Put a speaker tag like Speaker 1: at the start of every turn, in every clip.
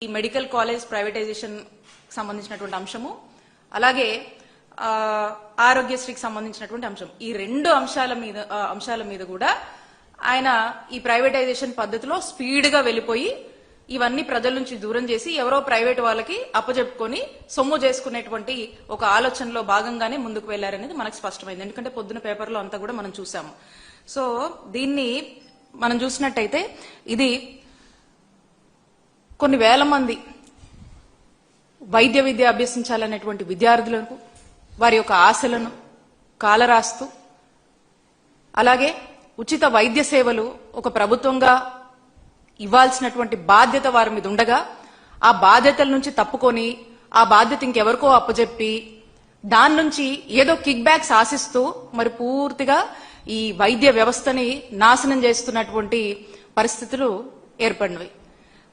Speaker 1: ఈ medical college privatisation సంబంధించినటువంటి అంశము అలాగే ఆరోగ్యశ్రీకి సంబంధించినటువంటి అంశం ఈ రెండు అంశాల మీద కూడా ఆయన ఈ ప్రైవేటైజేషన్ పద్ధతిలో స్పీడ్ గా వెళ్ళిపోయి ఇవన్నీ ప్రజల నుంచి దూరం చేసి ఎవరో ప్రైవేట్ వాళ్ళకి అప్పచెప్పుకొని సొమ్ము చేసుకునేటువంటి ఒక ఆలోచనలో భాగంగానే ముందుకు వెళ్లారనేది మనకు స్పష్టమైంది. ఎందుకంటే పొద్దున పేపర్లో అంతా కూడా మనం చూసాము. సో దీన్ని మనం చూసినట్టయితే ఇది కొన్ని వేల మంది వైద్య విద్య అభ్యసించాలనేటువంటి విద్యార్థులకు వారి యొక్క ఆశలను కాలరాస్తూ అలాగే ఉచిత వైద్య సేవలు ఒక ప్రభుత్వంగా ఇవ్వాల్సినటువంటి బాధ్యత వారి మీద ఉండగా ఆ బాధ్యతల నుంచి తప్పుకొని ఆ బాధ్యత ఇంకెవరికో అప్పచెప్పి దాని నుంచి ఏదో కిక్ బ్యాక్స్ ఆశిస్తూ మరి పూర్తిగా ఈ వైద్య వ్యవస్థని నాశనం చేస్తున్నటువంటి పరిస్థితులు ఏర్పడినవి.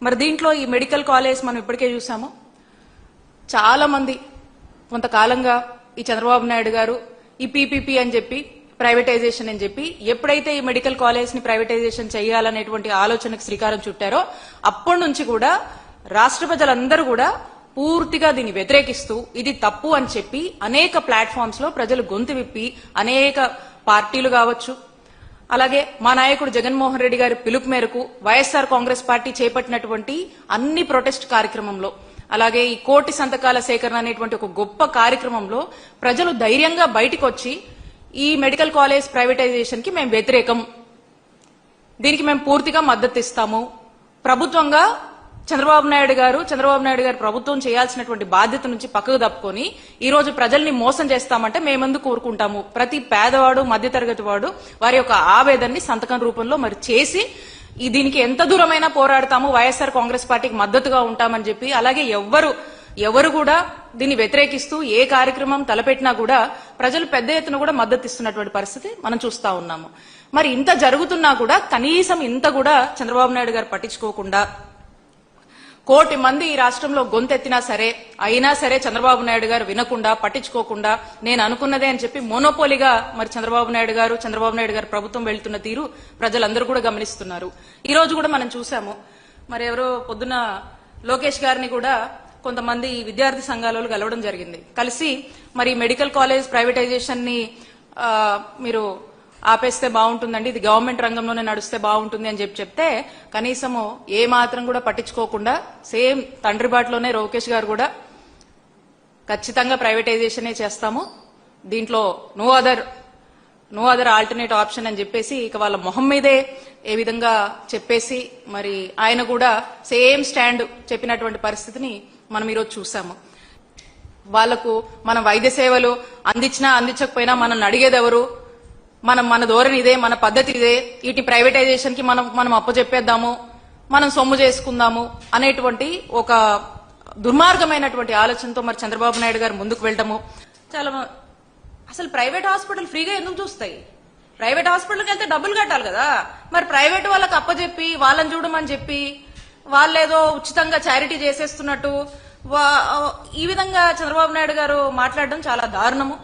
Speaker 1: మరి దీంట్లో ఈ మెడికల్ కాలేజ్ మనం ఇప్పటికే చూసాము. చాలా మంది కొంతకాలంగా ఈ చంద్రబాబు నాయుడు గారు ఈ పీపీపీ అని చెప్పి ప్రైవేటైజేషన్ అని చెప్పి ఎప్పుడైతే ఈ మెడికల్ కాలేజ్ ని ప్రైవేటైజేషన్ చేయాలనేటువంటి ఆలోచనకు శ్రీకారం చుట్టారో అప్పటి నుంచి కూడా రాష్ట్ర ప్రజలందరూ కూడా పూర్తిగా దీన్ని వ్యతిరేకిస్తూ ఇది తప్పు అని చెప్పి అనేక ప్లాట్ఫామ్స్ లో ప్రజలు గొంతు విప్పి అనేక పార్టీలు కావచ్చు అలాగే మా నాయకుడు జగన్మోహన్ రెడ్డి గారి పిలుపు మేరకు వైఎస్ఆర్ కాంగ్రెస్ పార్టీ చేపట్టినటువంటి అన్ని ప్రొటెస్ట్ కార్యక్రమంలో అలాగే ఈ కోటి సంతకాల సేకరణ అనేటువంటి ఒక గొప్ప కార్యక్రమంలో ప్రజలు ధైర్యంగా బయటకు వచ్చి ఈ మెడికల్ కాలేజ్ ప్రైవేటైజేషన్ కి మేము వ్యతిరేకం, దీనికి మేము పూర్తిగా మద్దతు ఇస్తాము, ప్రభుత్వంగా చంద్రబాబు నాయుడు గారు ప్రభుత్వం చేయాల్సినటువంటి బాధ్యత నుంచి పక్కకు తప్పుకొని ఈ రోజు ప్రజల్ని మోసం చేస్తామంటే మేమెందుకు కోరుకుంటాము. ప్రతి పేదవాడు మధ్యతరగతి వాడు వారి యొక్క ఆవేదనని సంతకం రూపంలో మరి చేసి దీనికి ఎంత దూరమైనా పోరాడతాము, వైఎస్ఆర్ కాంగ్రెస్ పార్టీకి మద్దతుగా ఉంటామని చెప్పి అలాగే ఎవరు కూడా దీన్ని వ్యతిరేకిస్తూ ఏ కార్యక్రమం తలపెట్టినా కూడా ప్రజలు పెద్ద ఎత్తున కూడా మద్దతు ఇస్తున్నటువంటి పరిస్థితి మనం చూస్తా ఉన్నాము. మరి ఇంత జరుగుతున్నా కూడా కనీసం ఇంత కూడా చంద్రబాబు నాయుడు గారు పట్టించుకోకుండా కోటి మంది ఈ రాష్ట్రంలో గొంతెత్తినా సరే అయినా సరే చంద్రబాబు నాయుడు గారు వినకుండా పట్టించుకోకుండా నేను అనుకున్నదే అని చెప్పి మోనోపోలిగా మరి చంద్రబాబు నాయుడు గారు ప్రభుత్వం వెళ్తున్న తీరు ప్రజలందరూ కూడా గమనిస్తున్నారు. ఈ రోజు కూడా మనం చూసాము. మరి ఎవరో పొద్దున లోకేష్ గారిని కూడా కొంతమంది విద్యార్థి సంఘాలలో కలవడం జరిగింది. కలిసి మరి మెడికల్ కాలేజ్ ప్రైవేటైజేషన్ ని మీరు ఆపేస్తే బాగుంటుందండి, ఇది గవర్నమెంట్ రంగంలోనే నడుస్తే బాగుంటుంది అని చెప్తే కనీసము ఏ మాత్రం కూడా పట్టించుకోకుండా సేమ్ తండ్రి బాటలోనే లోకేష్ గారు కూడా ఖచ్చితంగా ప్రైవేటైజేషనే చేస్తాము, దీంట్లో నో అదర్ ఆల్టర్నేట్ ఆప్షన్ అని చెప్పేసి ఇక వాళ్ళ మొహం మీదే ఏ విధంగా చెప్పేసి మరి ఆయన కూడా సేమ్ స్టాండ్ చెప్పినటువంటి పరిస్థితిని మనం ఈరోజు చూసాము. వాళ్లకు మనం వైద్య సేవలు అందించినా అందించకపోయినా మనం అడిగేది ఎవరు, మన ధోరణి ఇదే, మన పద్ధతి ఇదే, వీటి ప్రైవేటైజేషన్ కి మనం అప్పచెప్పేద్దాము, మనం సొమ్ము చేసుకుందాము అనేటువంటి ఒక దుర్మార్గమైనటువంటి ఆలోచనతో మరి చంద్రబాబు నాయుడు గారు ముందుకు వెళ్ళటము. చాలా అసలు ప్రైవేట్ హాస్పిటల్ ఫ్రీగా ఎందుకు చూస్తాయి? ప్రైవేట్ హాస్పిటల్కి వెళ్తే డబ్బులు కట్టాలి కదా. మరి ప్రైవేట్ వాళ్ళకి అప్పచెప్పి వాళ్ళని చూడమని చెప్పి వాళ్ళేదో ఉచితంగా చారిటీ చేసేస్తున్నట్టు ఈ విధంగా చంద్రబాబు నాయుడు గారు మాట్లాడడం చాలా దారుణము.